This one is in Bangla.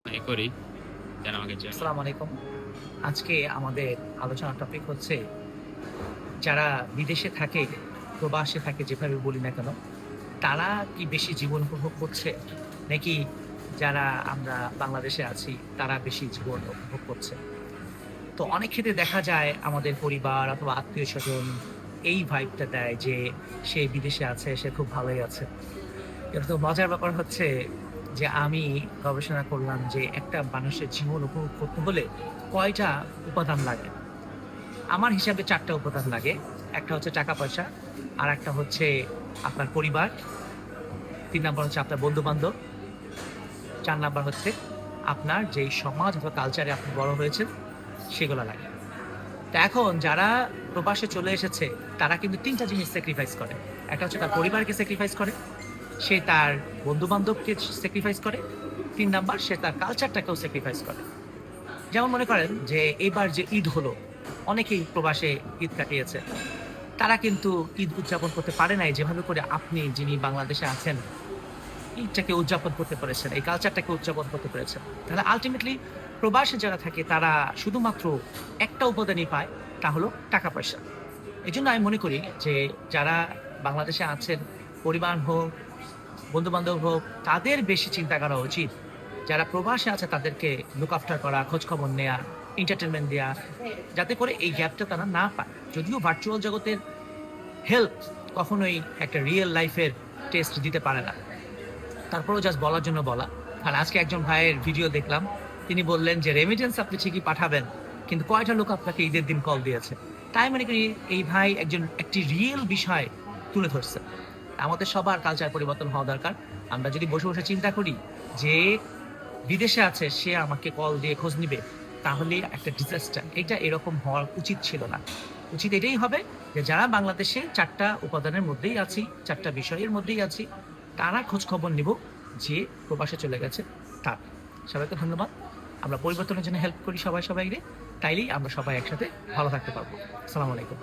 করি যেন আমাকে আসসালামু আলাইকুম। আজকে আমাদের আলোচনার টপিক হচ্ছে যারা বিদেশে থাকে, প্রবাসে থাকে যেভাবে বলি না কেন, তারা কি বেশি জীবন উপভোগ করছে? নাকি যারা আমরা বাংলাদেশে আছি তারা বেশি জীবন উপভোগ করছে? তো অনেক ক্ষেত্রে দেখা যায় আমাদের পরিবার অথবা আত্মীয়স্বজন এই ভাইবটা দেয় যে সে বিদেশে আছে, সে খুব ভালোই আছে। কিন্তু মজার ব্যাপার হচ্ছে যে আমি গবেষণা করলাম যে একটা মানুষের জীবন উপভোগ করতে হলে কয়টা উপাদান লাগে। আমার হিসাবে ৪ টা উপাদান লাগে। একটা হচ্ছে টাকা-পয়সা, আরেকটা হচ্ছে আপনার পরিবার, ৩ নাম্বার হচ্ছে আপনার বন্ধু-বান্ধব, ৪ নাম্বার হচ্ছে আপনার যেই সমাজ অথবা কালচারে আপনি বড় হয়েছেন সেগুলা লাগে। তো এখন যারা প্রবাসে চলে এসেছে তারা কিন্তু ৩ টা জিনিস স্যাক্রিফাইস করে। একটা হচ্ছে তার পরিবারকে স্যাক্রিফাইস করে, সে তার বন্ধু-বান্ধবকে স্যাক্রিফাইস করে, ৩ নাম্বার সে তার কালচারটাকেও স্যাক্রিফাইস করে। যেমন মনে করেন যে এবার যে ঈদ হলো, অনেকেই প্রবাসে ঈদ কাটিয়েছে। তারা কিন্তু ঈদ উদযাপন করতে পারে নাই যেভাবে করে আপনি যিনি বাংলাদেশে আছেন, ঈদটাকে উদযাপন করতে পেরেছেন, এই কালচারটাকে উদযাপন করতে পেরেছেন। তাহলে আল্টিমেটলি প্রবাসে যারা থাকে তারা শুধুমাত্র একটা উপাদানই পায়, তা হলো টাকা-পয়সা। এজন্য আমি মনে করি যে যারা বাংলাদেশে আছেন, পরিবার হোক, বন্ধু-বান্ধব হোক, তাদের বেশি চিন্তা করা উচিত। যারা প্রবাসে আছে তাদেরকে লুক আফটার করা, খোঁজখবর নেয়া, এন্টারটেইনমেন্ট দেয়া, যাতে করে এই গ্যাপটা তারা না পায়। যদিও ভার্চুয়াল জগতের হেল্প কখনোই একটা রিয়াল লাইফের টেস্ট দিতে পারে না। তারপরেও জাস্ট বলার জন্য বলা। আর আজকে একজন ভাইয়ের ভিডিও দেখলাম। তিনি বললেন যে রেমিটেন্স আপনি ঠিকই পাঠাবেন, কিন্তু কয়টা লোক আপনাকে ঈদের দিন কল দিয়েছে? তাই মনে করি এই ভাই একটি রিয়েল বিষয় তুলে ধরছে। আমাদের সবার কালচার পরিবর্তন হওয়া দরকার। আমরা যদি বসে, বসে চিন্তা করি যে বিদেশে আছে সে আমাকে কল দিয়ে খোঁজ নিবে, তাহলে একটা ডিজাস্টার। এটা এরকম হওয়া উচিত ছিল না। উচিত এটাই হবে যে যারা বাংলাদেশে ৪ টা উপাদানের মধ্যেই আছি, ৪ টা বিষয়ের মধ্যেই আছি, তারা খোঁজ খবর নিব যে প্রবাসে চলে গেছে তার। সবাইকে ধন্যবাদ। আমরা পরিবর্তনের জন্য হেল্প করি সবাইকে। তাইলেই আমরা সবাই একসাথে ভালো থাকতে পারবো। আসসালামু আলাইকুম।